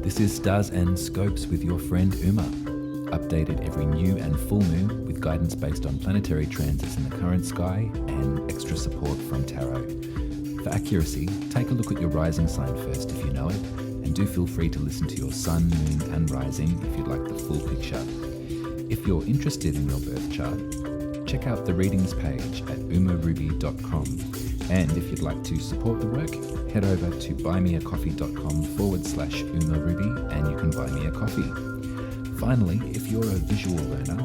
This is Stars and Scopes with your friend Uma, updated every new and full moon with guidance based on planetary transits in the current sky and extra support from tarot. For accuracy, take a look at your rising sign first if you know it, and do feel free to listen to your sun, moon and rising if you'd like the full picture. If you're interested in your birth chart, check out the readings page at umaruby.com, and if you'd like to support the work, head over to buymeacoffee.com/umaruby and you can buy me a coffee. Finally, if you're a visual learner,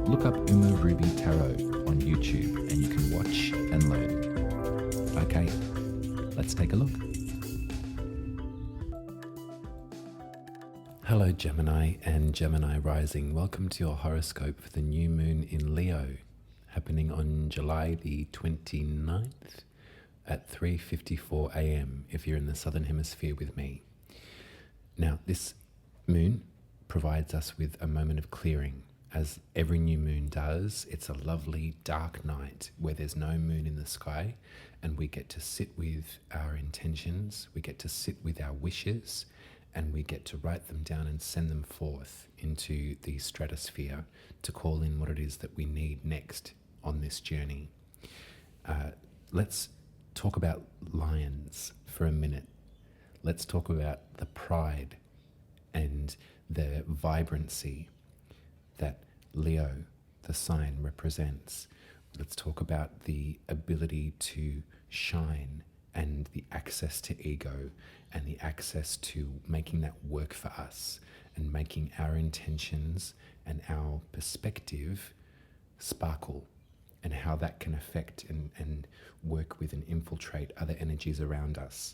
look up Uma Ruby Tarot on YouTube and you can watch and learn. Okay, let's take a look. Hello Gemini and Gemini rising. Welcome to your horoscope for the new moon in Leo, happening on July the 29th at 3:54 a.m. if you're in the southern hemisphere with me. Now, this moon provides us with a moment of clearing. As every new moon does, it's a lovely dark night where there's no moon in the sky, and we get to sit with our intentions, we get to sit with our wishes, and we get to write them down and send them forth into the stratosphere to call in what it is that we need next on this journey. Let's talk about lions for a minute. Let's talk about the pride and the vibrancy that Leo, the sign, represents. Let's talk about the ability to shine and the access to ego and the access to making that work for us and making our intentions and our perspective sparkle, and how that can affect and work with and infiltrate other energies around us.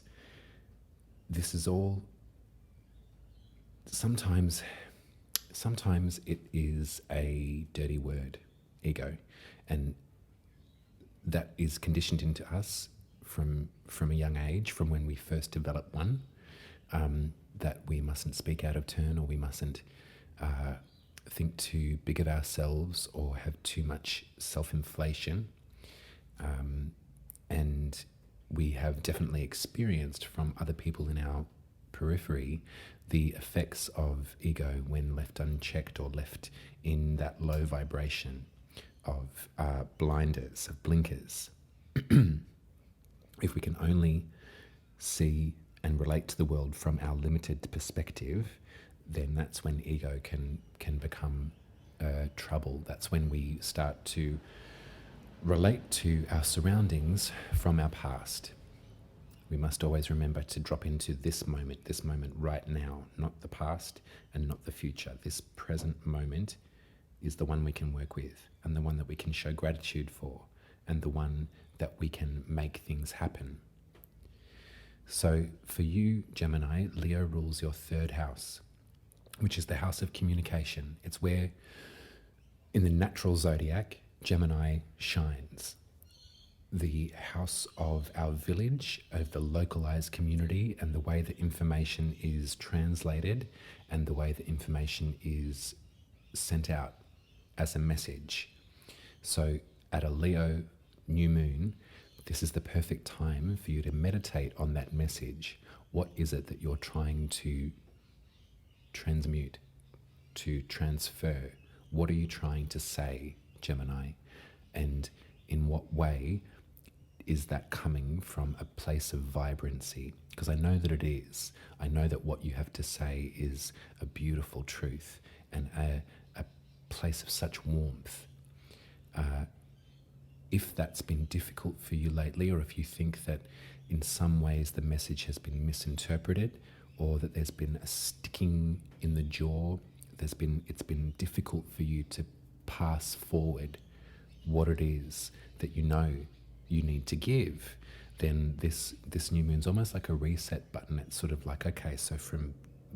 This is all, sometimes it is a dirty word, ego, and that is conditioned into us from a young age, from when we first develop one, that we mustn't speak out of turn, or we mustn't think too big of ourselves or have too much self-inflation. And we have definitely experienced from other people in our periphery the effects of ego when left unchecked or left in that low vibration of blinders, of blinkers. If we can only see and relate to the world from our limited perspective, then that's when ego can become trouble. That's when we start to relate to our surroundings from our past. We must always remember to drop into this moment right now, not the past and not the future. This present moment is the one we can work with, and the one that we can show gratitude for, and the one that we can make things happen. So for you, Gemini, Leo rules your third house, which is the house of communication. It's where, in the natural zodiac, Gemini shines. The house of our village, of the localized community, and the way that information is translated and the way that information is sent out as a message. So at a Leo new moon, this is the perfect time for you to meditate on that message. What is it that you're trying to transmute, to transfer? What are you trying to say, Gemini? And in what way is that coming from a place of vibrancy? Because I know that it is. I know that what you have to say is a beautiful truth and a place of such warmth. If that's been difficult for you lately, or if you think that in some ways the message has been misinterpreted, or that there's been a sticking in the jaw, it's been difficult for you to pass forward what it is that you know you need to give, then this new moon's almost like a reset button. It's sort of like, okay, so from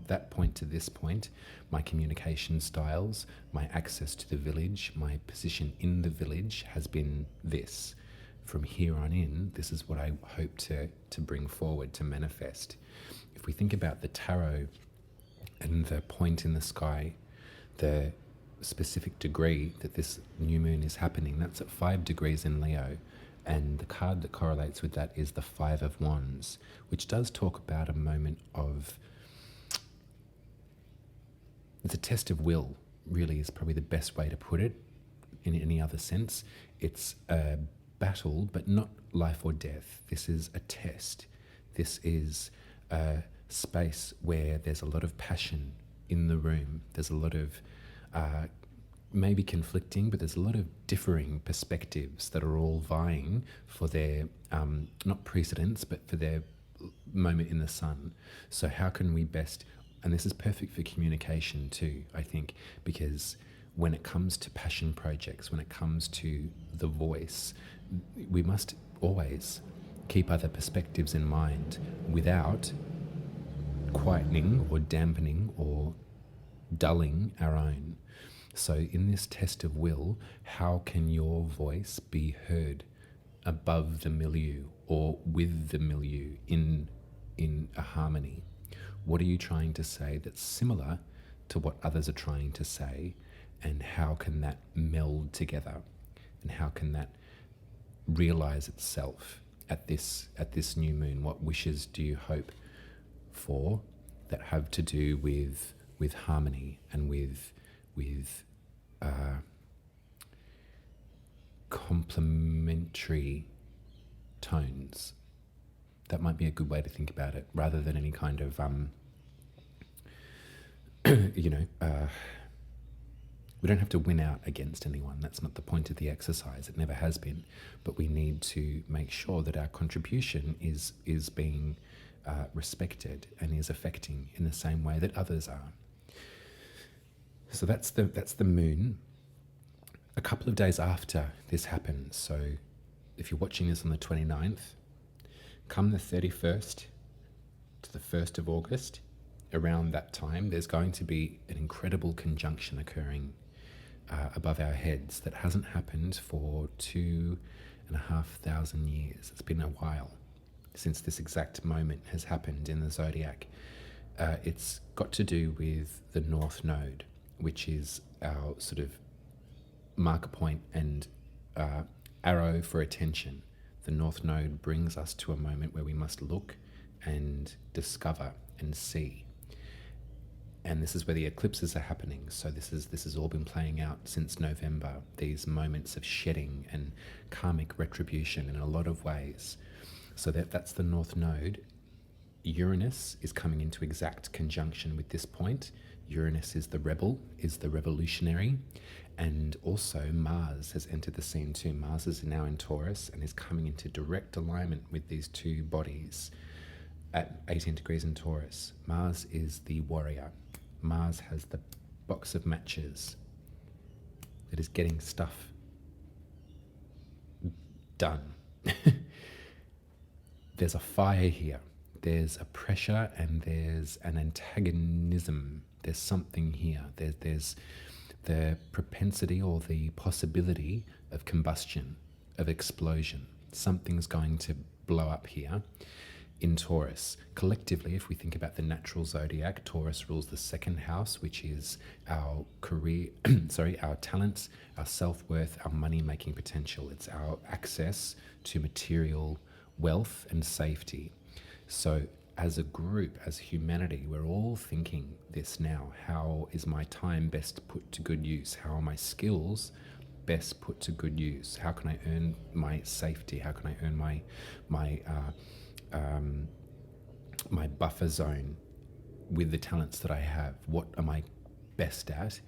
that point to this point, my communication styles, my access to the village, my position in the village has been this. From here on in, this is what I hope to bring forward, to manifest. If we think about the tarot and the point in the sky, the specific degree that this new moon is happening, that's at 5 degrees in Leo. And the card that correlates with that is the 5 of Wands, which does talk about a moment of It's a test of will, really, is probably the best way to put it in any other sense. It's a battle, but not life or death. This is a test. This is a space where there's a lot of passion in the room. There's a lot of maybe conflicting, but there's a lot of differing perspectives that are all vying for their, not precedence, but for their moment in the sun. So how can we best, and this is perfect for communication too, I think, because when it comes to passion projects, when it comes to the voice, we must always keep other perspectives in mind without quietening or dampening or dulling our own. So in this test of will, how can your voice be heard above the milieu or with the milieu in a harmony? What are you trying to say that's similar to what others are trying to say, and how can that meld together, and how can that realize itself at this new moon? What wishes do you hope for that have to do with harmony and with complementary tones? That might be a good way to think about it, rather than any kind of we don't have to win out against anyone. That's not the point of the exercise. It never has been. But we need to make sure that our contribution is being respected and is affecting in the same way that others are. So that's the moon. A couple of days after this happens, so if you're watching this on the 29th, come the 31st to the 1st of August, around that time, there's going to be an incredible conjunction occurring above our heads that hasn't happened for 2,500 years. It's been a while since this exact moment has happened in the zodiac. It's got to do with the North Node, which is our sort of marker point and arrow for attention. The North Node brings us to a moment where we must look and discover and see. And this is where the eclipses are happening. So this has all been playing out since November, these moments of shedding and karmic retribution in a lot of ways. So that's the North Node. Uranus is coming into exact conjunction with this point. Uranus is the rebel, is the revolutionary, and also Mars has entered the scene too. Mars is now in Taurus and is coming into direct alignment with these two bodies at 18 degrees in Taurus. Mars is the warrior. Mars has the box of matches that is getting stuff done. There's a fire here. There's a pressure and there's an antagonism. There's something here. There's the propensity or the possibility of combustion, of explosion. Something's going to blow up here in Taurus. Collectively, if we think about the natural zodiac, Taurus rules the second house, which is our career, our talents, our self-worth, our money-making potential. It's our access to material wealth and safety. So as a group, as humanity, we're all thinking this now. How is my time best put to good use? How are my skills best put to good use? How can I earn my safety? How can I earn my buffer zone with the talents that I have? What am I best at,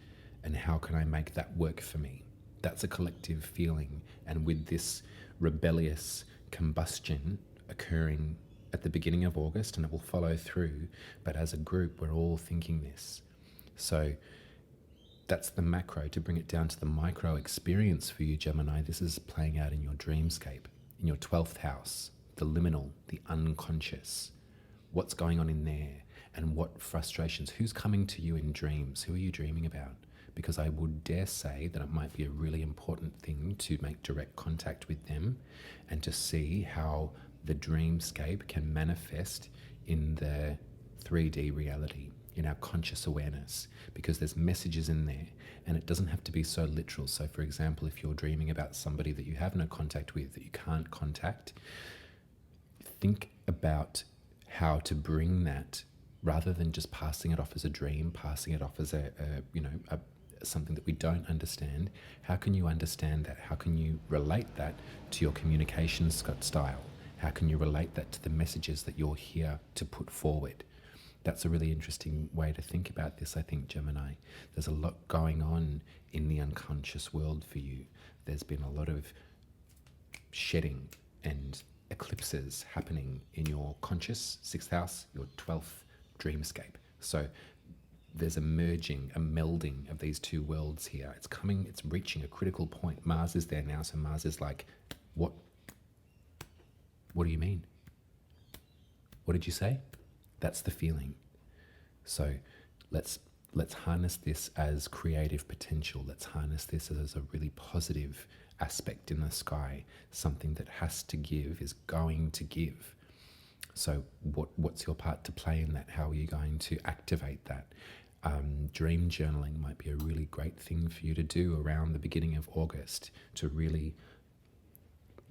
and how can I make that work for me? That's a collective feeling, and with this rebellious combustion occurring at the beginning of August, and it will follow through, but as a group we're all thinking this. So that's the macro. To bring it down to the micro experience for you, Gemini, this is playing out in your dreamscape, in your 12th house, the liminal, the unconscious. What's going on in there, and what frustrations? Who's coming to you in dreams? Who are you dreaming about? Because I would dare say that it might be a really important thing to make direct contact with them and to see how the dreamscape can manifest in the 3D reality, in our conscious awareness, because there's messages in there, and it doesn't have to be so literal. So for example, if you're dreaming about somebody that you have no contact with, that you can't contact, think about how to bring that rather than just passing it off as a dream, passing it off as something that we don't understand. How can you understand that? How can you relate that to your communication style? How can you relate that to the messages that you're here to put forward? That's a really interesting way to think about this, I think, Gemini. There's a lot going on in the unconscious world for you. There's been a lot of shedding and eclipses happening in your conscious 6th house, your 12th dreamscape. So there's a merging, a melding of these two worlds here. It's reaching a critical point. Mars is there now, so Mars is like, what do you mean? What did you say? That's the feeling. So let's harness this as creative potential. Let's harness this as a really positive aspect in the sky. Something that has to give is going to give. So what's your part to play in that? How are you going to activate that? Dream journaling might be a really great thing for you to do around the beginning of August, to really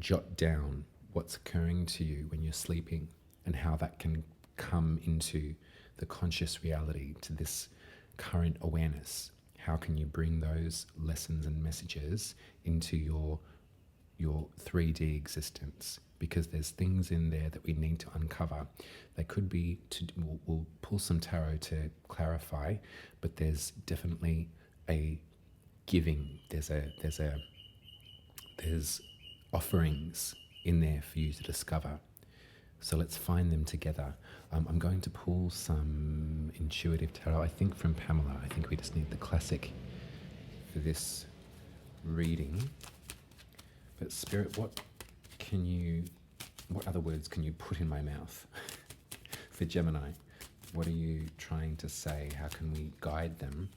jot down what's occurring to you when you're sleeping and how that can come into the conscious reality, to this current awareness. How can you bring those lessons and messages into your 3D existence? Because there's things in there that we need to uncover. They could be, we'll pull some tarot to clarify, but there's definitely a giving. There's offerings in there for you to discover. So let's find them together. I'm going to pull some intuitive tarot, I think from Pamela. I think we just need the classic for this reading. But Spirit, what other words can you put in my mouth for Gemini? What are you trying to say? How can we guide them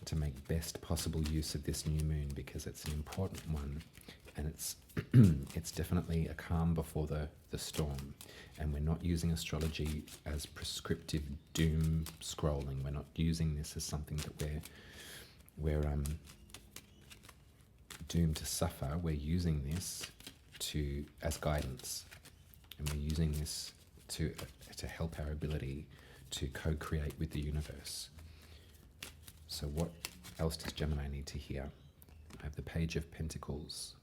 to make best possible use of this new moon? Because it's an important one, and it's definitely a calm before the storm. And we're not using astrology as prescriptive doom scrolling. We're not using this as something that we're doomed to suffer. We're using this as guidance, and we're using this to help our ability to co-create with the universe. So what else does Gemini need to hear? I have the Page of Pentacles.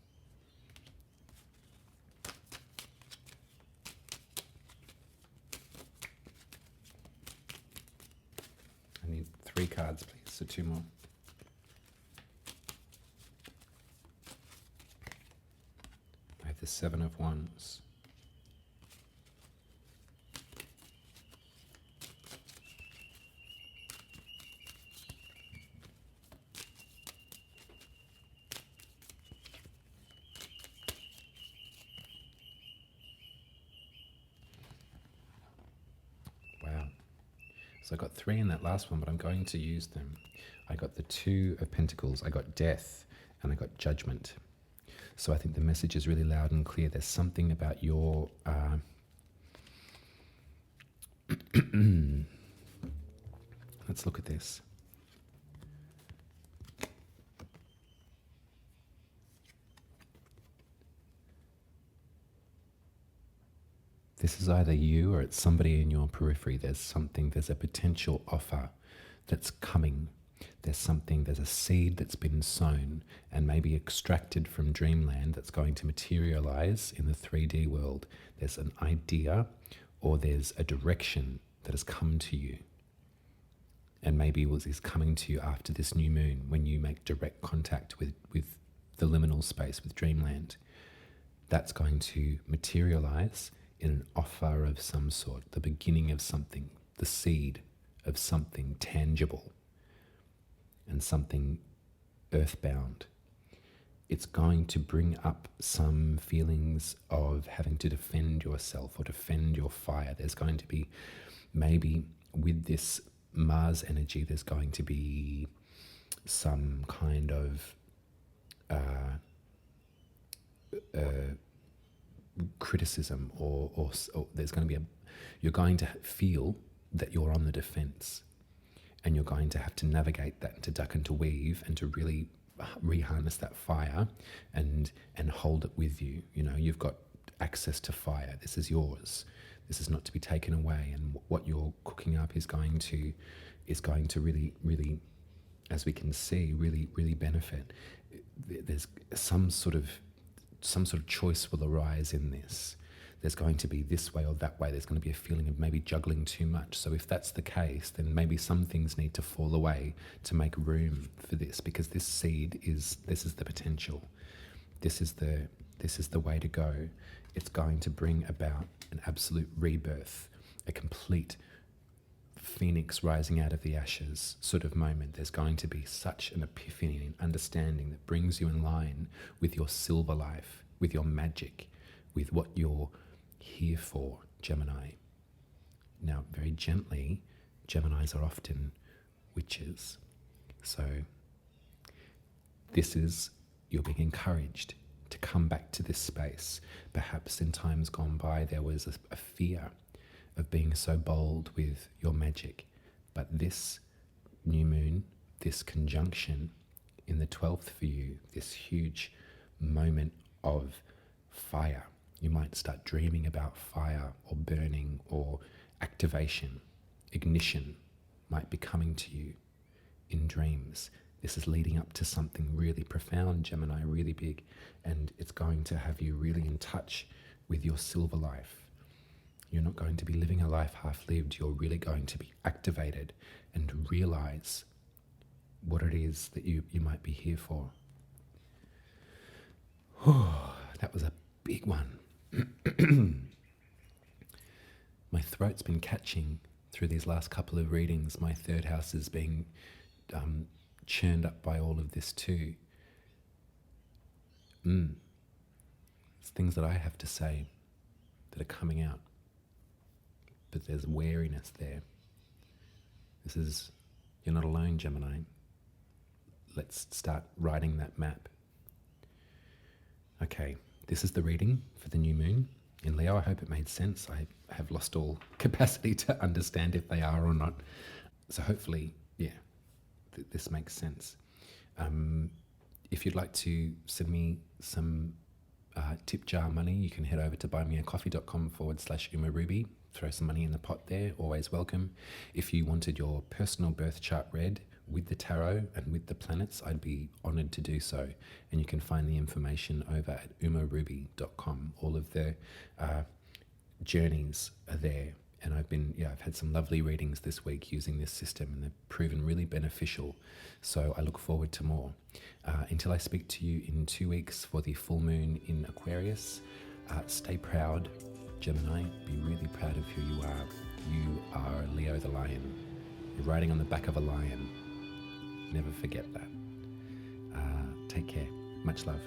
I need 3 cards, please, so 2 more. I have the 7 of Wands. Wow. So I got 3 in that last one, but I'm going to use them. I got the 2 of Pentacles, I got Death, and I got Judgment. So I think the message is really loud and clear. There's something about your... Let's look at this. This is either you or it's somebody in your periphery. There's a potential offer that's coming. There's a seed that's been sown and maybe extracted from dreamland that's going to materialize in the 3D world. There's an idea or there's a direction that has come to you. And maybe is coming to you after this new moon, when you make direct contact with the liminal space, with dreamland. That's going to materialize in an offer of some sort, the beginning of something, the seed of something tangible and something earthbound. It's going to bring up some feelings of having to defend yourself or defend your fire. There's going to be, maybe with this Mars energy, there's going to be some kind of criticism or there's going to be you're going to feel that you're on the defense, and you're going to have to navigate that, to duck and to weave and to really reharness that fire and hold it with you. You know, you've got access to fire. This is yours. This is not to be taken away, and what you're cooking up is going to really, really, as we can see, really, really benefit. There's some sort of choice will arise in this. There's going to be this way or that way. There's going to be a feeling of maybe juggling too much. So if that's the case, then maybe some things need to fall away to make room for this, because this seed is the potential. This is the way to go. It's going to bring about an absolute rebirth, a complete phoenix rising out of the ashes sort of moment. There's going to be such an epiphany and understanding that brings you in line with your silver life, with your magic, with what you're here for, Gemini. Now, very gently, Geminis are often witches. So you're being encouraged to come back to this space. Perhaps in times gone by, there was a fear of being so bold with your magic. But this new moon, this conjunction in the 12th for you, this huge moment of fire. You might start dreaming about fire or burning or activation, ignition might be coming to you in dreams. This is leading up to something really profound, Gemini, really big, and it's going to have you really in touch with your silver life. You're not going to be living a life half-lived. You're really going to be activated and realize what it is that you might be here for. That was a big one. My throat's been catching through these last couple of readings. My third house is being churned up by all of this too. It's things that I have to say that are coming out. But there's wariness there. You're not alone, Gemini. Let's start writing that map. Okay, this is the reading for the new moon in Leo. I hope it made sense. I have lost all capacity to understand if they are or not. So hopefully, this makes sense. If you'd like to send me some tip jar money, you can head over to buymeacoffee.com/Uma Ruby. Throw some money in the pot there, always welcome. If you wanted your personal birth chart read with the tarot and with the planets, I'd be honoured to do so. And you can find the information over at umaruby.com. All of the journeys are there. And I've had some lovely readings this week using this system, and they've proven really beneficial. So I look forward to more. Until I speak to you in 2 weeks for the full moon in Aquarius, stay proud, Gemini. Be really proud of who you are. You are Leo the lion. You're riding on the back of a lion. Never forget that. Take care. Much love.